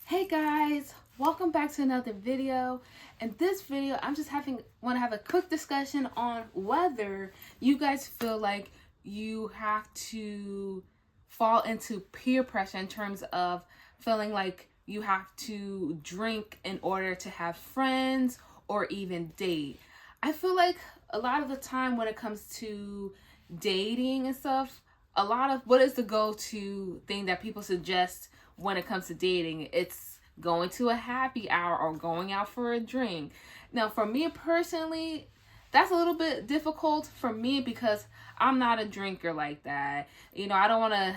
Hey guys, welcome back to another video. In this video, I'm just want to have a quick discussion on whether you guys feel like you have to fall into peer pressure in terms of feeling like you have to drink in order to have friends or even date. I feel like a lot of the time when it comes to dating and stuff, a lot of what is the go-to thing that people suggest when it comes to dating? It's going to a happy hour or going out for a drink. Now, for me personally, that's a little bit difficult for me because I'm not a drinker like that. I don't want to.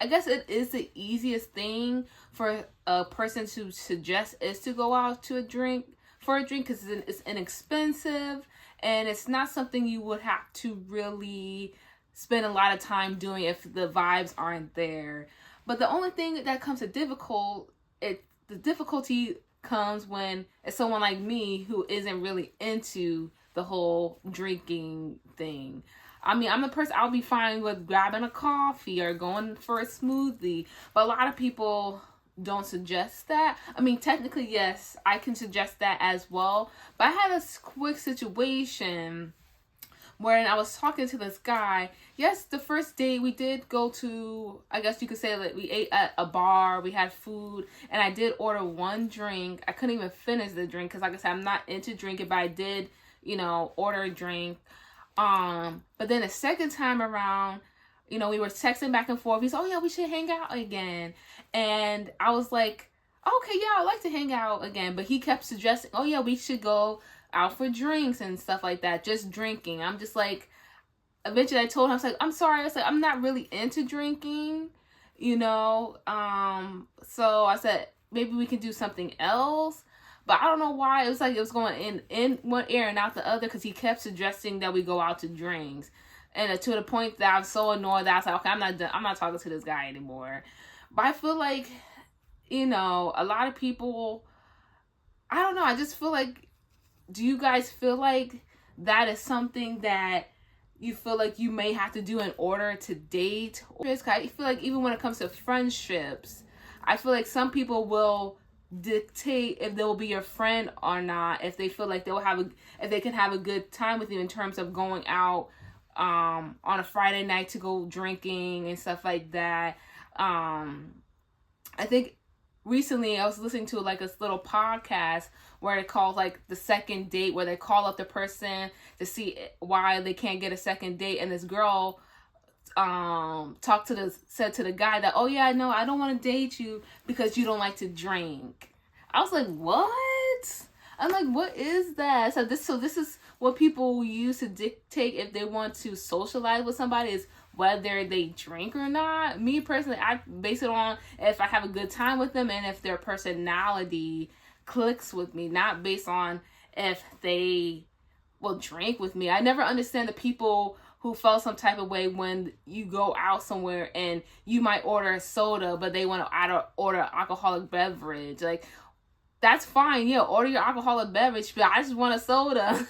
I guess it is the easiest thing for a person to suggest is to go out to a drink because it's inexpensive and it's not something you would have to really spend a lot of time doing if the vibes aren't there. But the only thing that comes to the difficulty comes when it's someone like me who isn't really into the whole drinking thing. I mean, I'm the person, I'll be fine with grabbing a coffee or going for a smoothie, but a lot of people don't suggest that. I mean, technically, yes, I can suggest that as well, but I had a quick situation wherein I was talking to this guy. Yes, the first date we did go to, I guess you could say that we ate at a bar, we had food, and I did order one drink. I couldn't even finish the drink because, like I said, I'm not into drinking, but I did, order a drink. But then the second time around, we were texting back and forth. He's, oh yeah, we should hang out again. And I was like, okay, yeah, I'd like to hang out again. But he kept suggesting, oh yeah, we should go out for drinks and stuff like that, just drinking. I'm just like, eventually I told him, I was like, I'm sorry, I'm not really into drinking, so I said maybe we can do something else. But I don't know why it was like it was going in one ear and out the other, because he kept suggesting that we go out to drinks, and to the point that I was so annoyed that I was like, okay, I'm not talking to this guy anymore. But I feel like, a lot of people, I don't know, I just feel like, do you guys feel like that is something that you feel like you may have to do in order to date? I feel like even when it comes to friendships, I feel like some people will dictate if they will be your friend or not, if they feel like if they can have a good time with you in terms of going out on a Friday night to go drinking and stuff like that. I think recently I was listening to like this little podcast where it calls like the second date, where they call up the person to see why they can't get a second date, and this girl said to the guy that, oh yeah, I know, I don't want to date you because you don't like to drink. I was like, what? I'm like, what is that? So this is what people use to dictate if they want to socialize with somebody, is whether they drink or not. Me personally, I base it on if I have a good time with them and if their personality clicks with me, not based on if they will drink with me. I never understand the people who felt some type of way when you go out somewhere and you might order a soda, but they want to order an alcoholic beverage. Like, that's fine, yeah, order your alcoholic beverage, but I just want a soda.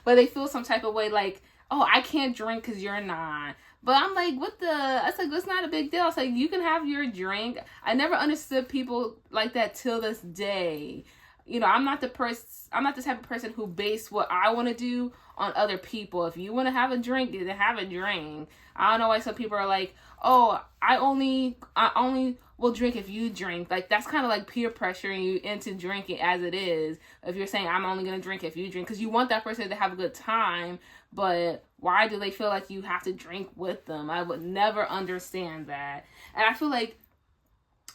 But they feel some type of way like, oh, I can't drink because you're not. But I'm like, I was like, it's not a big deal. I was like, you can have your drink. I never understood people like that till this day. I'm not the type of person who base what I want to do on other people. If you want to have a drink, then have a drink. I don't know why some people are like, oh, I only will drink if you drink. Like, that's kind of like peer pressuring you into drinking as it is. If you're saying I'm only going to drink if you drink, because you want that person to have a good time, but why do they feel like you have to drink with them? I would never understand that. And I feel like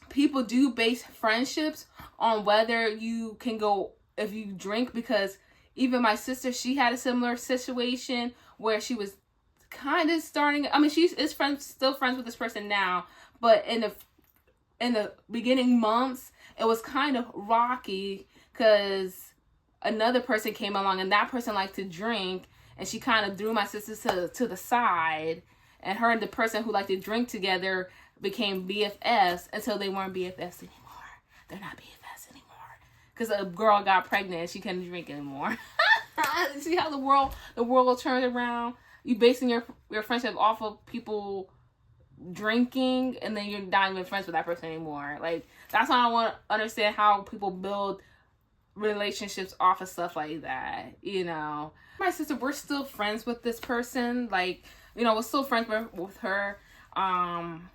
people do base friendships on whether you can go if you drink, because even my sister, she had a similar situation where she was kind of starting, I mean, she is still friends with this person now, but in the beginning months, it was kind of rocky because another person came along and that person liked to drink, and she kind of threw my sister to the side, and her and the person who liked to drink together became BFFs until they weren't BFFs anymore. They're not BFFs anymore because a girl got pregnant and she couldn't drink anymore. See how the world turned around? You basing your friendship off of people drinking and then you're not even friends with that person anymore. Like, that's why I want to understand how people build relationships off of stuff like that, you know. My sister, we're still friends with this person. Like, you know, we're still friends with her. I'm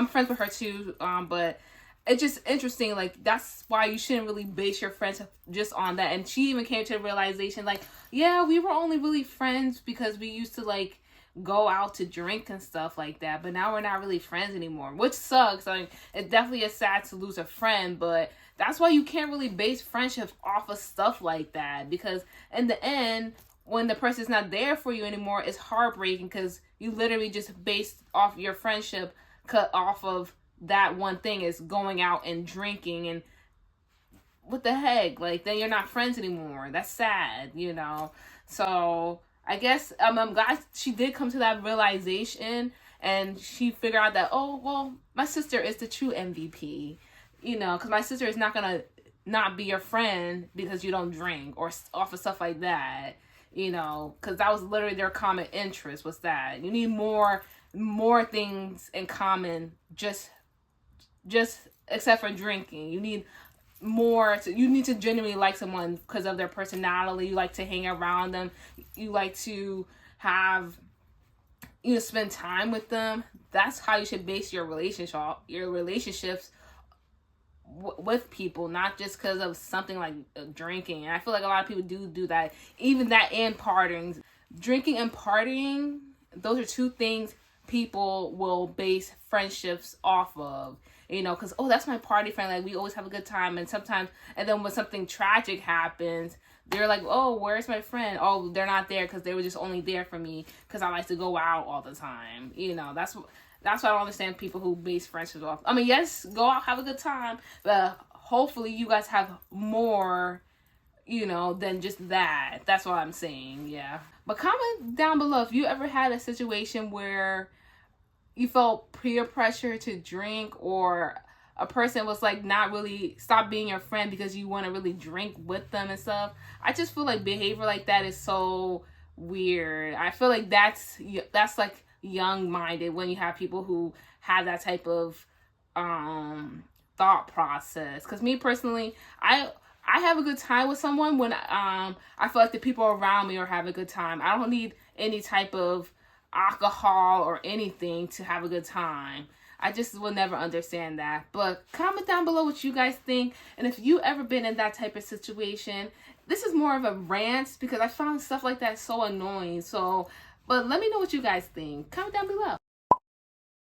friends with her too, but it's just interesting. Like, that's why you shouldn't really base your friendship just on that. And she even came to the realization, like, yeah, we were only really friends because we used to, like, go out to drink and stuff like that, but now we're not really friends anymore, which sucks. I mean, it definitely is sad to lose a friend, but that's why you can't really base friendships off of stuff like that, because in the end, when the person's not there for you anymore, it's heartbreaking, because you literally just based off your friendship cut off of that one thing, is going out and drinking. And what the heck, like, then you're not friends anymore. That's sad, you know. So I guess I'm glad she did come to that realization, and she figured out that, oh, well, my sister is the true MVP, you know, because my sister is not gonna not be your friend because you don't drink or off of stuff like that, you know, because that was literally their common interest, was that you need more things in common, just except for drinking. You need more you need to genuinely like someone because of their personality. You like to hang around them, you like to have, you know, spend time with them. That's how you should base your relationships with people, not just because of something like drinking. And I feel like a lot of people do that, even that and partying. Drinking and partying, those are two things people will base friendships off of, you know, because, oh, that's my party friend, like, we always have a good time. And sometimes, and then when something tragic happens, they're like, oh, where's my friend? Oh, they're not there because they were just only there for me because I like to go out all the time, you know. That's why I don't understand people who base friendships off. I mean, yes, go out, have a good time, but hopefully you guys have more, you know, than just that. That's what I'm saying, yeah. But comment down below if you ever had a situation where you felt peer pressure to drink, or a person was like not really stop being your friend because you want to really drink with them and stuff. I just feel like behavior like that is so weird. I feel like that's like young-minded when you have people who have that type of thought process. Because me personally, I have a good time with someone when I feel like the people around me are having a good time. I don't need any type of alcohol or anything to have a good time. I just will never understand that. But comment down below what you guys think, and if you ever been in that type of situation. This is more of a rant because I found stuff like that so annoying. So, but let me know what you guys think. Comment down below.